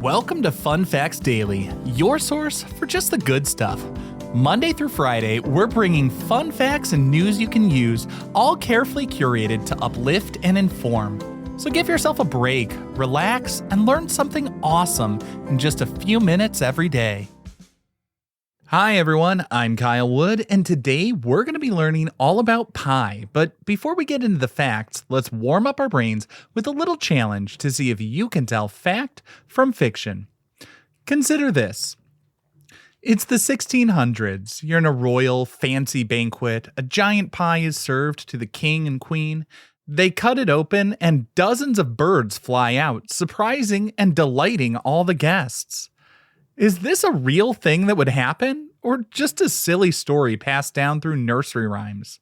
Welcome to Fun Facts Daily, your source for just the good stuff. Monday through Friday, we're bringing fun facts and news you can use, all carefully curated to uplift and inform. So give yourself a break, relax, and learn something awesome in just a few minutes every day. Hi everyone, I'm Kyle Wood, and today we're going to be learning all about pie. But before we get into the facts, let's warm up our brains with a little challenge to see if you can tell fact from fiction. Consider this. It's the 1600s. You're in a royal, fancy banquet. A giant pie is served to the king and queen. They cut it open, and dozens of birds fly out, surprising and delighting all the guests. Is this a real thing that would happen, or just a silly story passed down through nursery rhymes?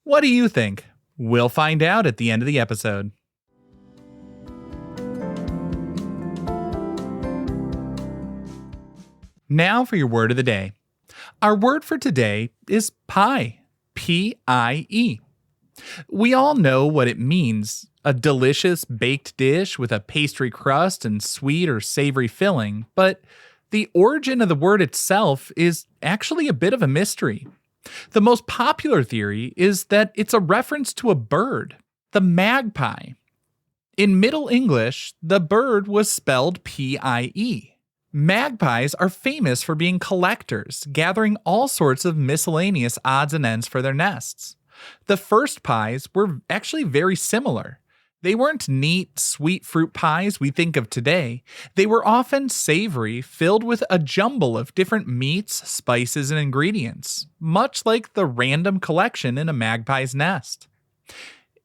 What do you think? We'll find out at the end of the episode. Now for your word of the day. Our word for today is pie. P-I-E. We all know what it means. A delicious baked dish with a pastry crust and sweet or savory filling, but the origin of the word itself is actually a bit of a mystery. The most popular theory is that it's a reference to a bird, the magpie. In Middle English, the bird was spelled P-I-E. Magpies are famous for being collectors, gathering all sorts of miscellaneous odds and ends for their nests. The first pies were actually very similar. They weren't neat, sweet fruit pies we think of today. They were often savory, filled with a jumble of different meats, spices, and ingredients, much like the random collection in a magpie's nest.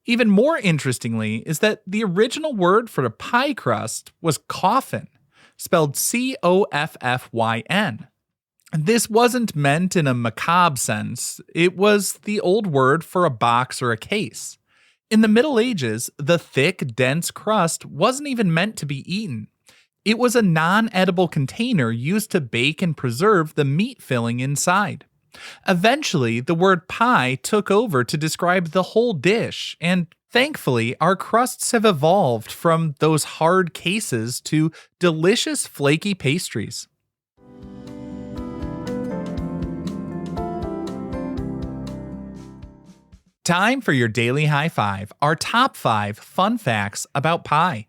Even more interestingly is that the original word for a pie crust was coffin, spelled C-O-F-F-Y-N. This wasn't meant in a macabre sense. It was the old word for a box or a case. In the Middle Ages, the thick, dense crust wasn't even meant to be eaten. It was a non-edible container used to bake and preserve the meat filling inside. Eventually, the word pie took over to describe the whole dish, and thankfully, our crusts have evolved from those hard cases to delicious, flaky pastries. Time for your daily high five, our top 5 fun facts about pie.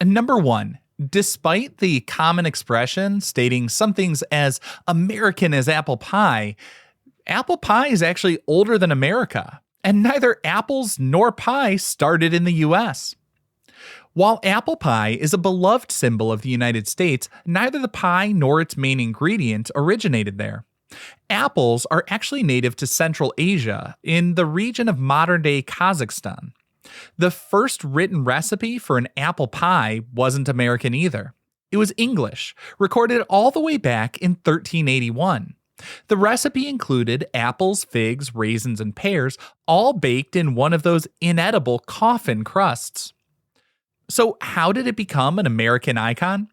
Number 1, despite the common expression stating something's as American as apple pie is actually older than America, and neither apples nor pie started in the US. While apple pie is a beloved symbol of the United States, neither the pie nor its main ingredient originated there. Apples are actually native to Central Asia, in the region of modern-day Kazakhstan. The first written recipe for an apple pie wasn't American either. It was English, recorded all the way back in 1381. The recipe included apples, figs, raisins, and pears, all baked in one of those inedible coffin crusts. So how did it become an American icon?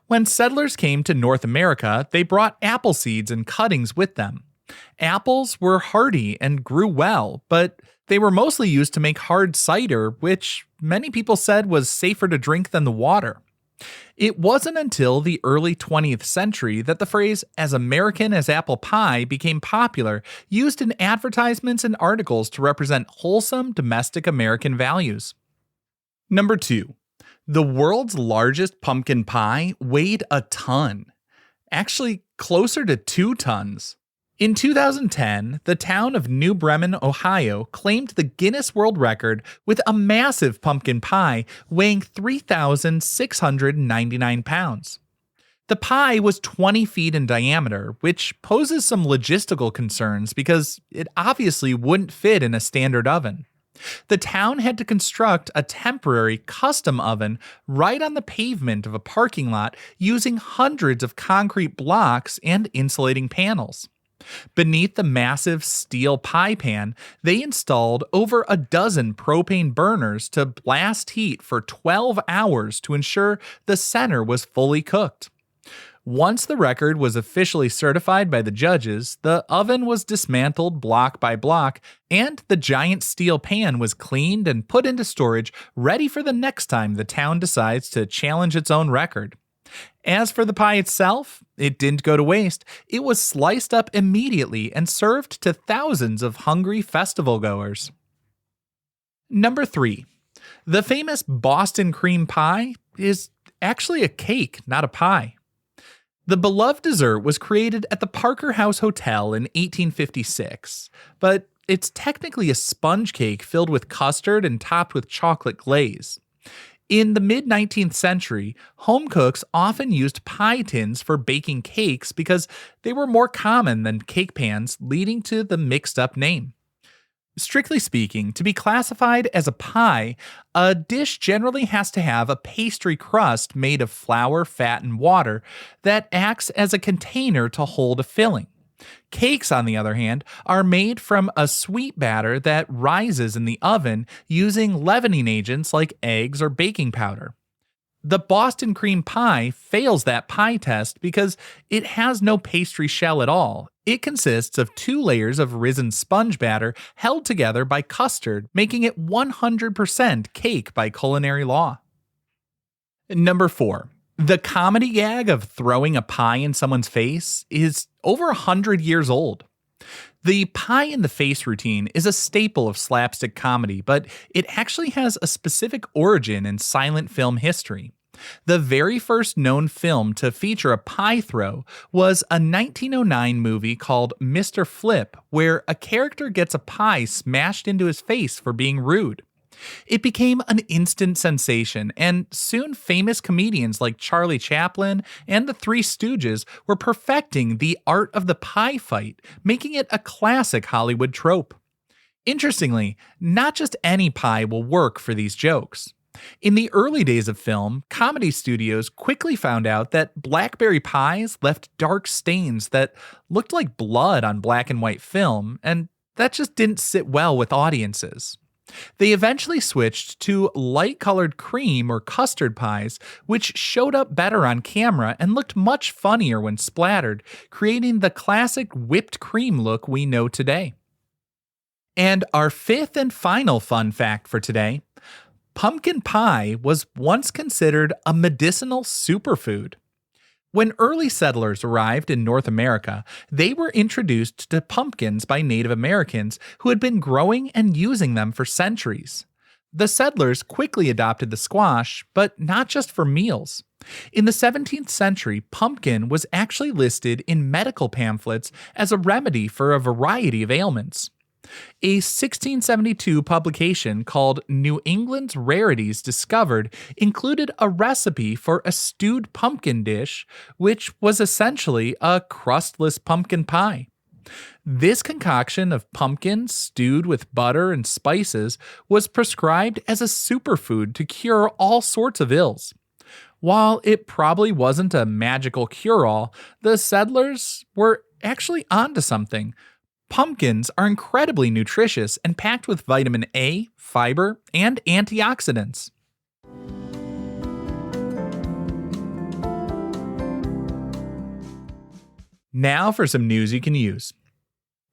When settlers came to North America, they brought apple seeds and cuttings with them. Apples were hardy and grew well, but they were mostly used to make hard cider, which many people said was safer to drink than the water. It wasn't until the early 20th century that the phrase "as American as apple pie" became popular, used in advertisements and articles to represent wholesome domestic American values. Number 2. The world's largest pumpkin pie weighed a ton. Actually, closer to 2 tons. In 2010, the town of New Bremen, Ohio, claimed the Guinness World Record with a massive pumpkin pie weighing 3,699 pounds. The pie was 20 feet in diameter, which poses some logistical concerns because it obviously wouldn't fit in a standard oven. The town had to construct a temporary custom oven right on the pavement of a parking lot using hundreds of concrete blocks and insulating panels. Beneath the massive steel pie pan, they installed over a dozen propane burners to blast heat for 12 hours to ensure the center was fully cooked. Once the record was officially certified by the judges, the oven was dismantled block by block, and the giant steel pan was cleaned and put into storage, ready for the next time the town decides to challenge its own record. As for the pie itself, it didn't go to waste. It was sliced up immediately and served to thousands of hungry festival goers. Number 3. The famous Boston cream pie is actually a cake, not a pie. The beloved dessert was created at the Parker House Hotel in 1856, but it's technically a sponge cake filled with custard and topped with chocolate glaze. In the mid-19th century, home cooks often used pie tins for baking cakes because they were more common than cake pans, leading to the mixed-up name. Strictly speaking, to be classified as a pie, a dish generally has to have a pastry crust made of flour, fat, and water that acts as a container to hold a filling. Cakes, on the other hand, are made from a sweet batter that rises in the oven using leavening agents like eggs or baking powder. The Boston cream pie fails that pie test because it has no pastry shell at all. It consists of 2 layers of risen sponge batter held together by custard, making it 100% cake by culinary law. Number 4. The comedy gag of throwing a pie in someone's face is over 100 years old. The pie in the face routine is a staple of slapstick comedy, but it actually has a specific origin in silent film history. The very first known film to feature a pie throw was a 1909 movie called Mr. Flip, where a character gets a pie smashed into his face for being rude. It became an instant sensation, and soon famous comedians like Charlie Chaplin and the Three Stooges were perfecting the art of the pie fight, making it a classic Hollywood trope. Interestingly, not just any pie will work for these jokes. In the early days of film, comedy studios quickly found out that blackberry pies left dark stains that looked like blood on black and white film, and that just didn't sit well with audiences. They eventually switched to light-colored cream or custard pies, which showed up better on camera and looked much funnier when splattered, creating the classic whipped cream look we know today. And our 5th and final fun fact for today: pumpkin pie was once considered a medicinal superfood. When early settlers arrived in North America, they were introduced to pumpkins by Native Americans who had been growing and using them for centuries. The settlers quickly adopted the squash, but not just for meals. In the 17th century, pumpkin was actually listed in medical pamphlets as a remedy for a variety of ailments. A 1672 publication called New England's Rarities Discovered included a recipe for a stewed pumpkin dish, which was essentially a crustless pumpkin pie. This concoction of pumpkin stewed with butter and spices was prescribed as a superfood to cure all sorts of ills. While it probably wasn't a magical cure-all, the settlers were actually onto something. Pumpkins are incredibly nutritious and packed with vitamin A, fiber, and antioxidants. Now for some news you can use.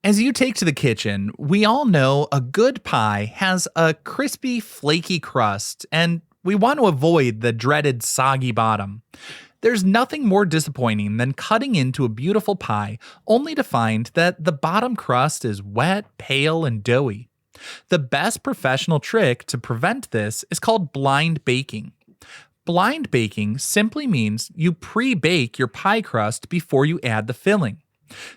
As you take to the kitchen, we all know a good pie has a crispy, flaky crust, and we want to avoid the dreaded soggy bottom. There's nothing more disappointing than cutting into a beautiful pie only to find that the bottom crust is wet, pale, and doughy. The best professional trick to prevent this is called blind baking. Blind baking simply means you pre-bake your pie crust before you add the filling.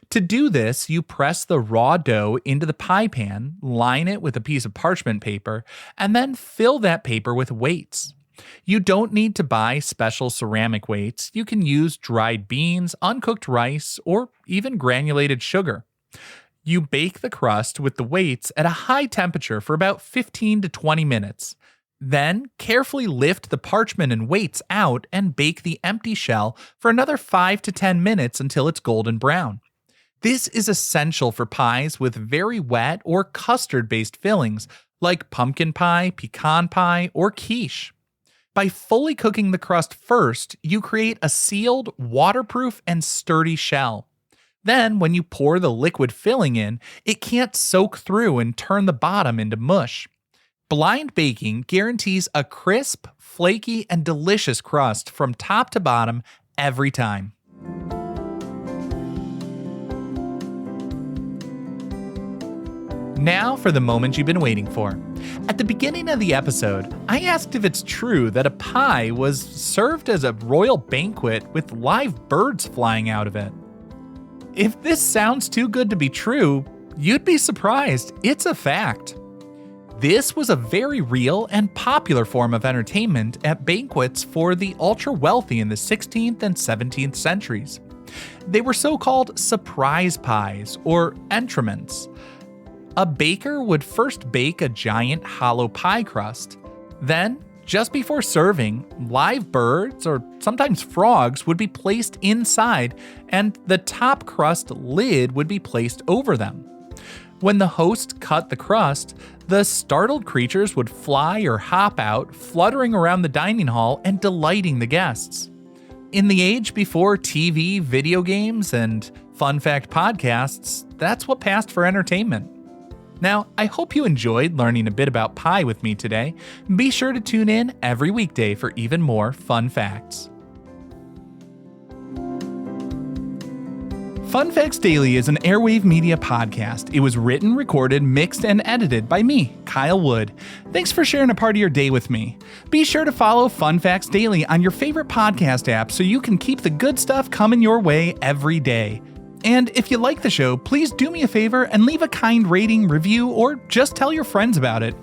To do this, you press the raw dough into the pie pan, line it with a piece of parchment paper, and then fill that paper with weights. You don't need to buy special ceramic weights. You can use dried beans, uncooked rice, or even granulated sugar. You bake the crust with the weights at a high temperature for about 15 to 20 minutes. Then, carefully lift the parchment and weights out and bake the empty shell for another 5 to 10 minutes until it's golden brown. This is essential for pies with very wet or custard-based fillings like pumpkin pie, pecan pie, or quiche. By fully cooking the crust first, you create a sealed, waterproof, and sturdy shell. Then, when you pour the liquid filling in, it can't soak through and turn the bottom into mush. Blind baking guarantees a crisp, flaky, and delicious crust from top to bottom every time. Now for the moment you've been waiting for. At the beginning of the episode, I asked if it's true that a pie was served as a royal banquet with live birds flying out of it. If this sounds too good to be true, you'd be surprised. It's a fact. This was a very real and popular form of entertainment at banquets for the ultra-wealthy in the 16th and 17th centuries. They were so-called surprise pies, or entremets. A baker would first bake a giant hollow pie crust. Then, just before serving, live birds or sometimes frogs would be placed inside, and the top crust lid would be placed over them. When the host cut the crust, the startled creatures would fly or hop out, fluttering around the dining hall and delighting the guests. In the age before TV, video games, and fun fact podcasts, that's what passed for entertainment. Now, I hope you enjoyed learning a bit about pie with me today. Be sure to tune in every weekday for even more fun facts. Fun Facts Daily is an Airwave Media podcast. It was written, recorded, mixed, and edited by me, Kyle Wood. Thanks for sharing a part of your day with me. Be sure to follow Fun Facts Daily on your favorite podcast app so you can keep the good stuff coming your way every day. And if you like the show, please do me a favor and leave a kind rating, review, or just tell your friends about it.